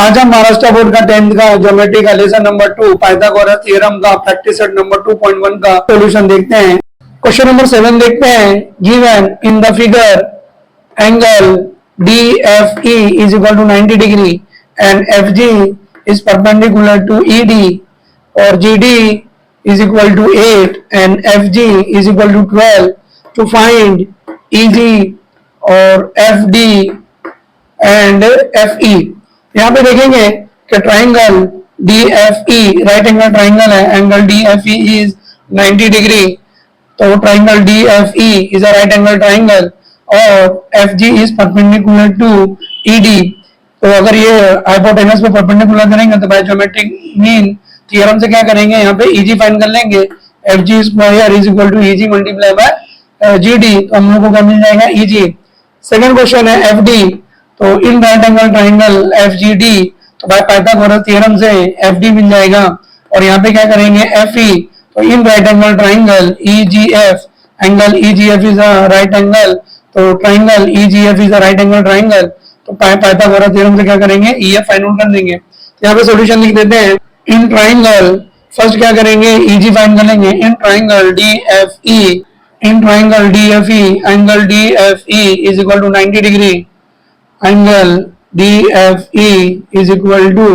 आज हम महाराष्ट्र बोर्ड का 10th का ज्योमेट्री का लेसन नंबर 2 पाइथागोरस थ्योरम का प्रैक्टिस सेट नंबर 2.1 का सॉल्यूशन देखते हैं। क्वेश्चन नंबर 7 देखते हैं। Given in the figure angle DFE is equal to 90 degree and FG is perpendicular to ED or GD is equal to 8 and FG is equal to 12 to find EG और FD and FE। यहाँ पे देखेंगे कि triangle DFE right angle triangle है, angle DFE is 90 degree, तो triangle DFE is a right angle triangle और FG is perpendicular to ED। तो अगर ये हाइपोटेनस पे परपेंडिकुलर करेंगे तो बाय ज्योमेट्रिक मीन थ्योरम से क्या करेंगे, यहाँ पे EG फाइंड कर लेंगे। FG square is equal to EG multiply by GD, तो हम लोग को क्या मिल जाएगा EG। सेकंड क्वेश्चन है FD, तो in right angle triangle FGD, तो बाय पाइथागोरस थ्योरम से FD मिल जाएगा। और यहाँ पे क्या करेंगे FE, तो in right angle triangle EGF, angle EGF is a right angle, तो triangle EGF is a right angle triangle, तो पाइथागोरस थ्योरम से क्या करेंगे EF फाइंड आउट कर देंगे। तो यहाँ पे सॉल्यूशन लिख देते हैं। इन ट्राइंगल फर्स्ट क्या करेंगे EG फाइंड कर लेंगे। In triangle DFE, in triangle DFE angle DFE is equal to 90 degree, angle DFE is equal to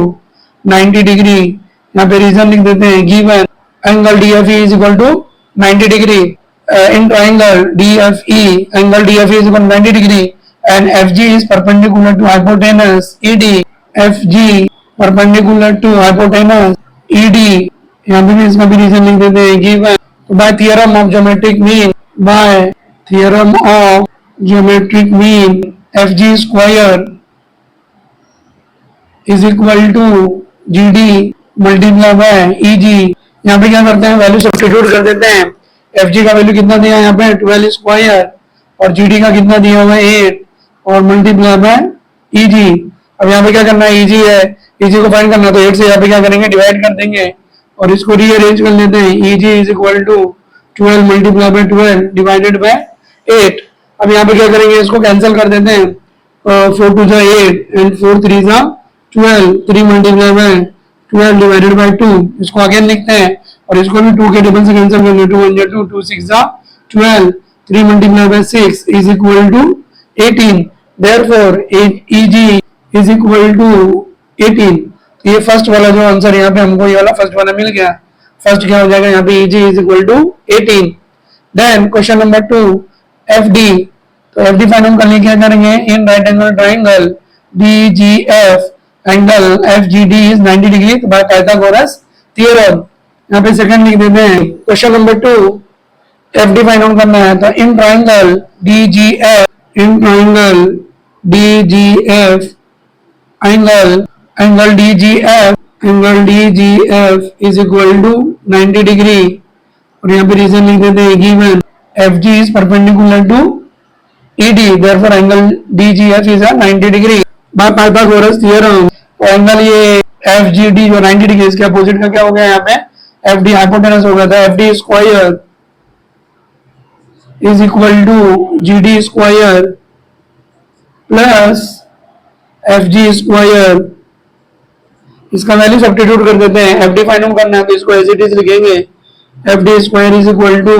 90 degree. यहाँ पे रीजन लिख देते हैं। Given angle DFE is equal to 90 degree in triangle DFE, angle DFE is equal to 90 degree and FG is perpendicular to hypotenuse ED, FG perpendicular to hypotenuse ED। यहाँ पे भी इसका भी रीजन लिख देते हैं। Given by theorem of geometric mean, by theorem of geometric mean FG square is equal to GD multiply by EG। यहाँ पे क्या करते हैं, वैल्यू सब्स्टिट्यूट कर देते हैं। FG का वैल्यू कितना दिया है यहाँ पे 12 स्क्वायर और GD का कितना दिया हुआ है 8 और मल्टीप्लाई बाय EG। अब यहाँ पे क्या करना है, EG है, EG को फाइंड करना है, तो 8 से यहाँ पे क्या करेंगे डिवाइड कर देंगे और इसको रीअरेंज कर लेते हैं। EG is equal to 12 multiply by 12 divided by 8। अब यहाँ पे क्या करेंगे, इसको कैंसिल कर देते हैं। 4 2 जा 8 एंड 4 3 जा 12, 3 मल्टीप्लाई बाय 12 डिवाइडेड बाय 2। इसको अगेन लिखते हैं और इसको भी 2 के टेबल से कैंसिल कर लेते हैं। 2 1 जा 2, 2 6 जा 12, 3 multiply by 6 is equal to 18। Therefore EG is equal to 18। तो ये फर्स्ट वाला जो आंसर यहाँ पे हमको ये वाला फर्स्ट वाला मिल गया। फर्स्ट क्या हो जाएगा यहाँ पे EG is equal to 18। Then question number 2 FD, तो FD फाइंड आउट करने क्या करेंगे। In right angle triangle DGF angle FGD is 90 degree, तो बाय पाइथागोरस थ्योरम। यहाँ पे सेकंड लिख देते हैं। Question number 2 FD find out करना है, तो in triangle DGF, in triangle DGF angle DGF is equal to 90 degree और यहाँ पे रीजन लिख देते हैं। Given FG is perpendicular to ED, therefore angle DGF is a 90 degree by Pythagoras theorem। तो एंगल ये FGD जो 90 डिग्री, इसके अपोजिट का क्या हो गया यहाँ पे FD हाइपोटेनस हो गया था। FD square is equal to GD square plus FG square. इसका वैल्यू सब्स्टिट्यूट कर देते हैं। FD फाइंड आउट करना है तो इसको एज इट इज लिखेंगे। FD square is equal to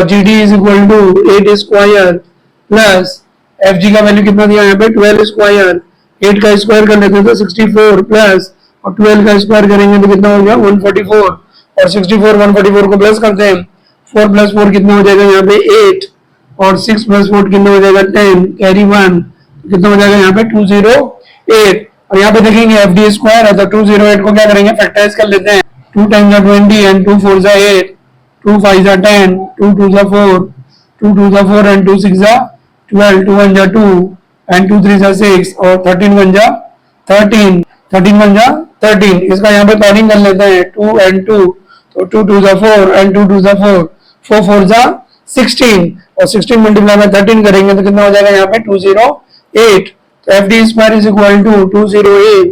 GD is equal to 8 square plus FG का वैल्यू कितना दिया यहाँ पे 12 स्क्वायर। 8 का स्क्वायर कर लेते हैं तो 64 प्लस और 12 का स्क्वायर करेंगे तो कितना हो गया 144 और 64 144 को प्लस करते हैं। 4 प्लस 4 कितना हो जाएगा यहाँ पे 8 और 6 प्लस 4 कितना हो जाएगा 10, कैरी 1 कितना हो जाएगा यहाँ पे 208। और यहाँ पे देखेंगे FD स्क्वायर है तो 208 को क्या करेंगे फैक्टराइज कर लेते हैं। 2 टाइम्स 20 एंड 2 4 8, 2 5 10, 2 2 4, 2 2 4 and 2 6 12, 2 1 2 and 2 3 6 और 13 1 13, 13 1 13। इसका यहाँ पे पैरिंग कर लेते हैं 2 and 2, तो 2 2 4 and 2 2 4, 4 4 16 और 16 मल्टीप्लाई में 13 करेंगे तो कितना हो जाएगा यहाँ पे 208। तो FD square is equal to 208,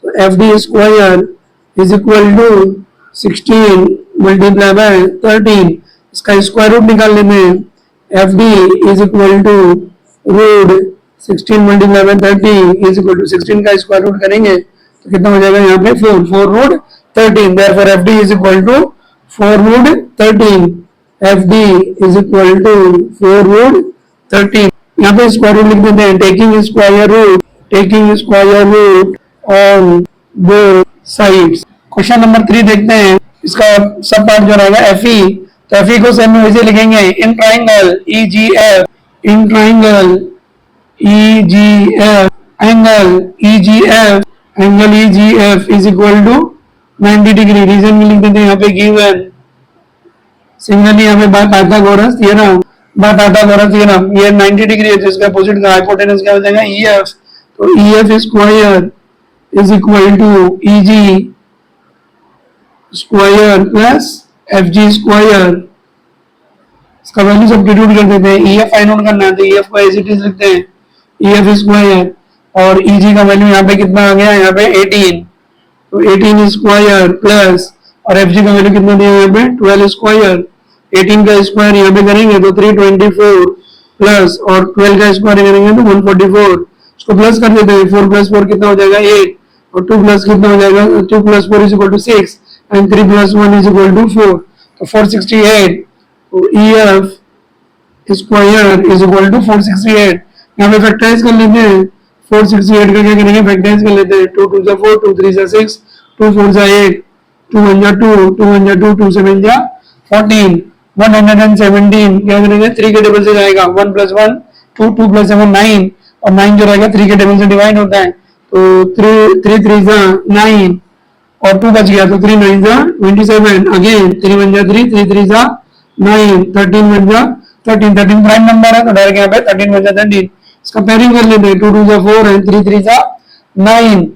तो FD square is equal to 16 multiply by 13। इसका स्क्वायर रूट निकाल लेते हैं। FD is equal to root 16 multiply by 30 is equal to 16 का स्क्वायर रूट करेंगे तो कितना हो जाएगा यहाँ पे 4 root 13, therefore FD is equal to 4 root 13, FD is equal to 4 root 13। यहाँ पे स्क्वायर रूट लिख देते हैं, taking square root on both sides. Question number 3 देखते हैं, इसका सब पार्ट जो रहेगा FE, तो FE को सेम वैसे लिखेंगे, in triangle EGF, in triangle EGF, angle EGF is equal to 90 degree. Reason भी लिख देते हैं यहाँ पे गिवन। सिमिलरली यहाँ पे बाय पाइथागोरस थ्योरम ये 90 डिग्री है, जिसका अपोजिट का हाइपोटेनस क्या हो जाएगा EF, तो EF square is equal to EG square plus FG square. इसका वैल्यू सब्स्टिट्यूट कर देते हैं, EF फाइंड आउट करना है तो EF को एज इट इज लिखते हैं, EF स्क्वायर, और EG का वैल्यू यहाँ पे कितना आ गया, यहाँ पे 18, तो 18 स्क्वायर प्लस, और FG का वैल्यू कितना दिया यहाँ पे 12 स्क्वायर। 18 का स्क्वायर यहाँ पे करेंगे तो 324 प्लस, और 12 का स्क्वायर करेंगे तो 144। इसको प्लस कर देते हैं, 4 प्लस 4 कितना हो जाएगा 8, और 2 प्लस कितना हो जाएगा, 2 plus 4 is equal to 6 and 3 plus 1 is equal to 4, तो 468। तो EF square is equal to 468। यहाँ पे फैक्टराइज कर लेते हैं, 468 का क्या करेंगे, फैक्टराइज कर लेते हैं, 2 2 जा 4, 2 3 जा 6, 2 4 जा 8, 2 1 जा 2, 2 1 जा 2, 2 7 जा 14, 117। क्या करेंगे, 3 के टेबल से जाएगा, 1 प्लस 1 2, 2 प्लस 7 9, और 9 जो रहेगा 3 के टेबल से डिवाइड होता है, तो 3 3 जा 9, और 2 बच गया तो 3 9 जा 27, अगेन 3 1 जा 3, 3 3 जा 9, 13 1 जा 13, 13 प्राइम नंबर है तो डायरेक्ट यहाँ पे 13 1 जा 13। इसका पेयरिंग कर लेते हैं, 2 2 जा 4 एंड 3 3 जा 9,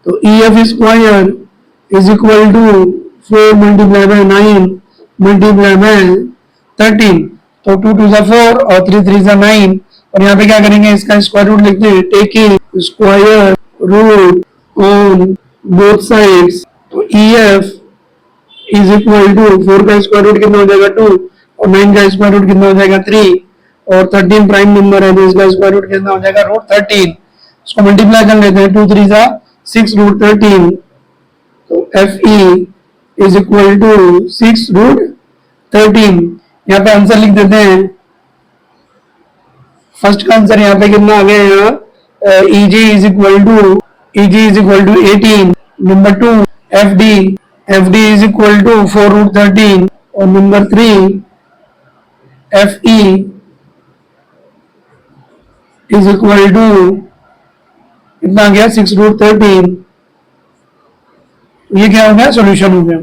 तो EF square is equal to 4 multiply by 9 multiply by 13, तो 2 2 जा 4 और 3 3 जा 9, और यहाँ पे क्या करेंगे, इसका स्क्वायर रूट लिखते हैं, taking square root on both sides, तो EF इज इक्वल टू 4 का स्क्वायर रूट कितना हो जाएगा 2, और 9 का स्क्वायर रूट कितना हो जाएगा 3, और 13 प्राइम नंबर है तो इसका स्क्वायर रूट कितना हो जाएगा रूट 13। इसको मल्टीप्लाई कर लेते हैं, 2 3 जा 6 रूट 13, तो FE is equal to 6 root 13। यहाँ पे आंसर लिख देते हैं, फर्स्ट का आंसर यहाँ पे कितना आ गया, यहाँ EG is equal to 18, number 2 FD is equal to 4 root 13, और number 3 FE is equal to कितना आ गया 6 रूट 13। ये क्या हो गया, सॉल्यूशन हो गया।